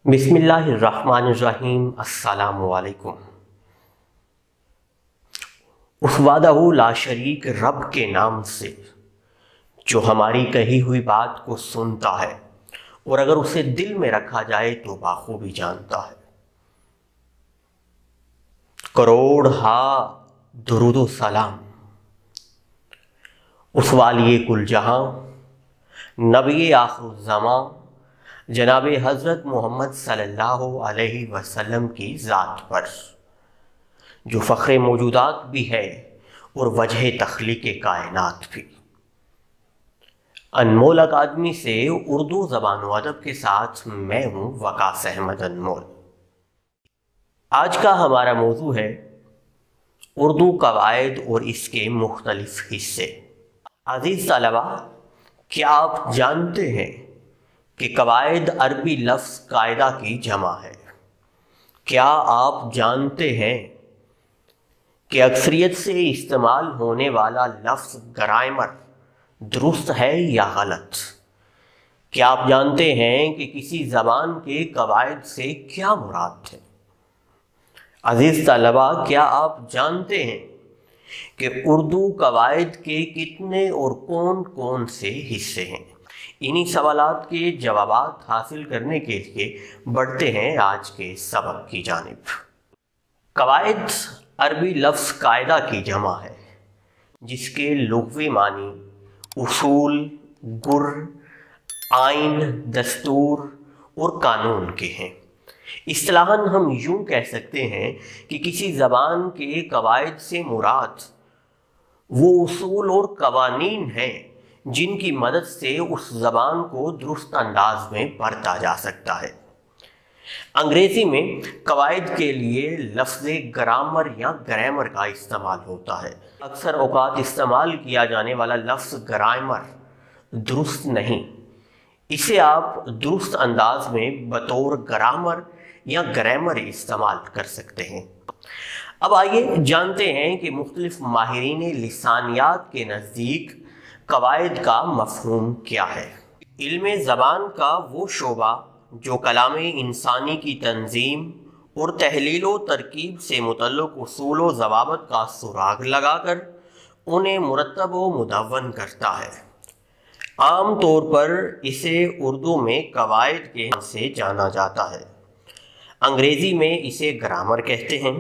बिस्मिल्लाहिर्रहमानिर्रहीम। अस्सलामु अलैकुम। उस वादहू ला शरीक रब के नाम से जो हमारी कही हुई बात को सुनता है और अगर उसे दिल में रखा जाए तो बाखूबी जानता है। करोड़ हा दुरूदो सलाम उस वालिए कुल जहां नबी आखिरुज़्ज़मां जनाब हज़रत मोहम्मद सल्लल्लाहु अलैहि वसल्लम की ज़ात पर, जो फ़ख्र मौजूदात भी है और वजह तख्लीक़ कायनात भी। अनमोल अकादमी से उर्दू ज़बान व अदब के साथ मैं हूँ वकास अहमद अनमोल। आज का हमारा मौजू है उर्दू कवायद और इसके मुख्तलिफ हिस्से। अज़ीज़ तलबा, क्या आप जानते हैं कि कवायद अरबी लफ्ज़ कायदा की जमा है? क्या आप जानते हैं कि अक्सरियत से इस्तेमाल होने वाला लफ्ज़ ग्रामर दुरुस्त है या गलत? क्या आप जानते हैं कि किसी ज़बान के कवायद से क्या मुराद है? अज़ीज़ तलबा, क्या आप जानते हैं कि उर्दू कवायद के कितने और कौन कौन से हिस्से हैं? इन्हीं सवालात के जवाबात हासिल करने के लिए बढ़ते हैं आज के सबक की जानिब। कवायद अरबी लफ्ज़ कायदा की जमा है, जिसके लुग़वी मानी उसूल, गुर, आइन, दस्तूर और कानून के हैं। इस्तिलाहन हम यूँ कह सकते हैं कि किसी ज़बान के कवायद से मुराद वो उसूल और कवानीन हैं जिनकी मदद से उस ज़बान को दुरुस्त अंदाज में पढ़ा जा सकता है। अंग्रेज़ी में कवायद के लिए लफ्ज़ ग्रामर या ग्रामर का इस्तेमाल होता है। अक्सर औक़ात इस्तेमाल किया जाने वाला लफ्ज़ ग्रामर दुरुस्त नहीं, इसे आप दुरुस्त अंदाज में बतौर ग्रामर या ग्रामर इस्तेमाल कर सकते हैं। अब आइए जानते हैं कि मुख्तलिफ माहिरीन लिसानियात के नज़दीक कवायद का मफ़हूम क्या है। इल्मे ज़बान का वो शोबा जो कलाम इंसानी की तंज़ीम और तहलील व तरकीब से मुतल्लिक़ उसूल व ज़वाबित का सुराग लगाकर उन्हें मुरत्तब व मुदव्वन करता है। आम तौर पर इसे उर्दू में कवायद के नाम से जाना जाता है। अंग्रेज़ी में इसे ग्रामर कहते हैं।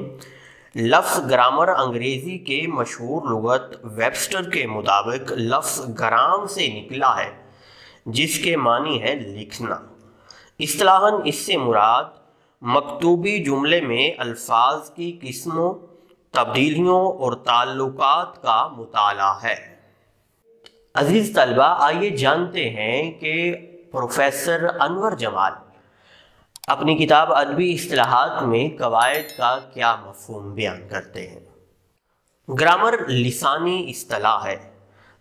लफ्ज़ ग्रामर अंग्रेज़ी के मशहूर लुग़त वेबस्टर के मुताबिक लफ्ज़ ग्राम से निकला है, जिसके मानी है लिखना। इस्तिलाहन इससे मुराद मकतूबी जुमले में अल्फाज की किस्मों, तब्दीलियों और ताल्लुकात का मुताला है। अज़ीज़ तलबा, आइए जानते हैं कि प्रोफेसर अनवर जमाल अपनी किताब अदबी इस्तिलाहात में कवायद का क्या मफ़हूम बयान करते हैं। ग्रामर लिसानी इस्तिलाह है।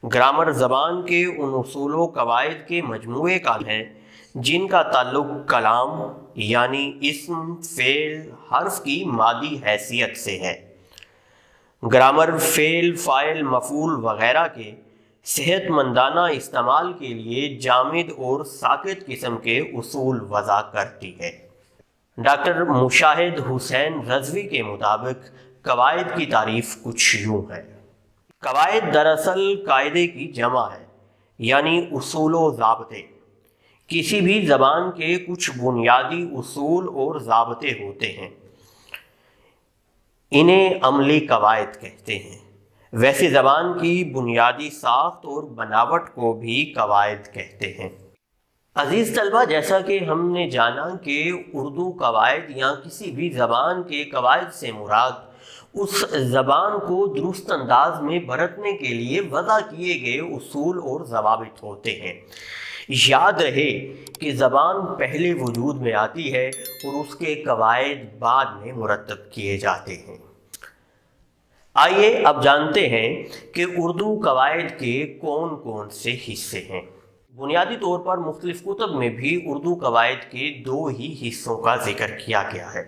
ग्रामर ज़बान के उन उसूल व कवायद के मजमूए का है जिनका ताल्लुक़ कलाम यानी इस्म, फ़ेल, हर्फ की मादी हैसियत से है। ग्रामर फ़ेल, फ़ाइल, मफ़ूल वग़ैरह के सेहतमंदाना इस्तेमाल के लिए जामिद और साकित किस्म के उसूल वज़ा करती है। डॉक्टर मुशाहिद हुसैन रज़वी के मुताबिक कवायद की तारीफ़ कुछ यूँ है। कवायद दरअसल कायदे की जमा है, यानी उसूल व ज़ाब्ते। किसी भी ज़बान के कुछ बुनियादी उसूल और ज़ाब्ते होते हैं, इन्हें अमली कवायद कहते हैं। वैसे ज़बान की बुनियादी साख्त और बनावट को भी कवायद कहते हैं। अज़ीज़ तलबा, जैसा कि हमने जाना कि उर्दू कवायद या किसी भी ज़बान के कवायद से मुराद उस ज़बान को दुरुस्त अंदाज में बरतने के लिए वज़ा किए गए उसूल और ज़वाबित होते हैं। याद रहे कि ज़बान पहले वजूद में आती है और उसके कवायद बाद में मुरतब किए जाते हैं। आइए अब जानते हैं कि उर्दू कवायद के कौन कौन से हिस्से हैं। बुनियादी तौर पर मुख्तलिफ कुतब में भी उर्दू कवायद के दो ही हिस्सों का जिक्र किया गया है,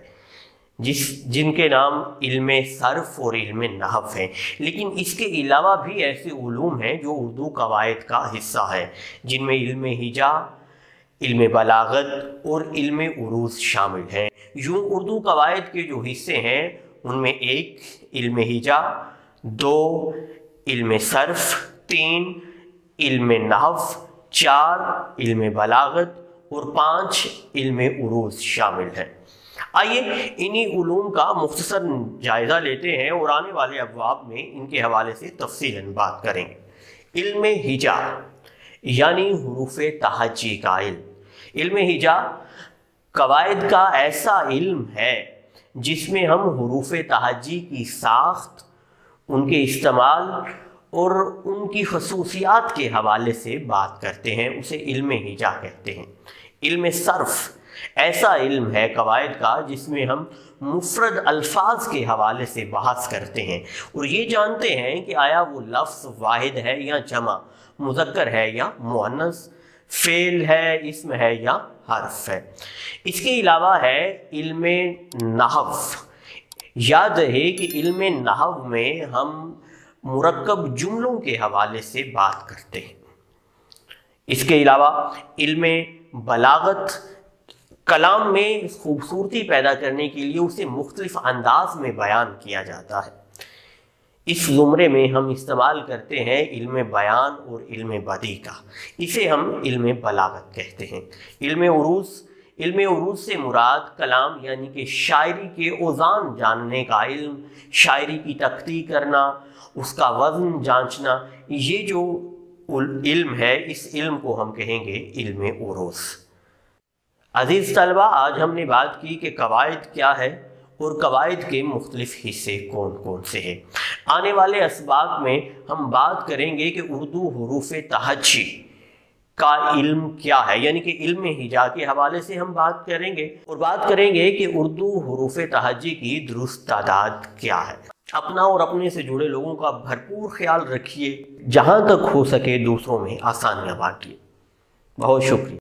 जिनके नाम इल्मे सर्फ और इल्मे नहव हैं। लेकिन इसके अलावा भी ऐसे उलूम हैं जो उर्दू कवायद का हिस्सा है, जिनमें इल्मे हिजा, علم بلاغت اور علم عروض شامل ہیں۔ یوں اردو قواعد کے جو حصے ہیں ان میں 1 علم ہجا، 2 علم صرف، 3 علم نحو، 4 علم بلاغت اور 5 علم عروض شامل ہیں۔ آئیے انہی علوم کا مختصر جائزہ لیتے ہیں اور آنے والے ابواب میں ان کے حوالے سے تفصیلاً بات کریں گے۔ علم ہجا یعنی حروف تہجی کا علم۔ علم ہجا قواعد کا ایسا علم ہے جس میں ہم حروف تہجی کی ساخت، ان کے استعمال اور ان کی خصوصیات کے حوالے سے بات کرتے ہیں، اسے علم ہجا کہتے ہیں۔ علم صرف ایسا علم ہے قواعد کا جس میں ہم مفرد الفاظ کے حوالے سے بحث کرتے ہیں اور یہ جانتے ہیں کہ آیا وہ لفظ واحد ہے یا جمع، مذکر ہے یا مؤنث، فعل ہے، اسم ہے یا حرف ہے۔ اس کے علاوہ ہے علم نحو۔ یاد رہے کہ علم نحو میں ہم مرکب جملوں کے حوالے سے بات کرتے ہیں۔ اس کے علاوہ علم بلاغت، کلام میں خوبصورتی پیدا کرنے کے لیے اسے مختلف انداز میں بیان کیا جاتا ہے۔ اس زمرے میں ہم استعمال کرتے ہیں علم بیان اور علم بدیع کا، اسے ہم علم بلاغت کہتے ہیں۔ علم عروض سے مراد کلام یعنی کہ شاعری کے اوزان جاننے کا علم، شاعری کی تخطیط کرنا، اس کا وزن جانچنا، یہ جو علم ہے اس علم کو ہم کہیں گے علم عروض۔ عزیز طلبہ، آج ہم نے بات کی کہ قواعد کیا ہے اور قواعد کے مختلف حصے کون کون سے ہیں۔ آنے والے اسباق میں ہم بات کریں گے کہ اردو حروف تہجی کا علم کیا ہے، یعنی کہ علم ہجا کے حوالے سے ہم بات کریں گے اور بات کریں گے کہ اردو حروف تہجی کی درست تعداد کیا ہے۔ اپنا اور اپنے سے جڑے لوگوں کا بھرپور خیال رکھیے، جہاں تک ہو سکے دوسروں میں آسانیاں بانٹیے۔ بہت شکریہ۔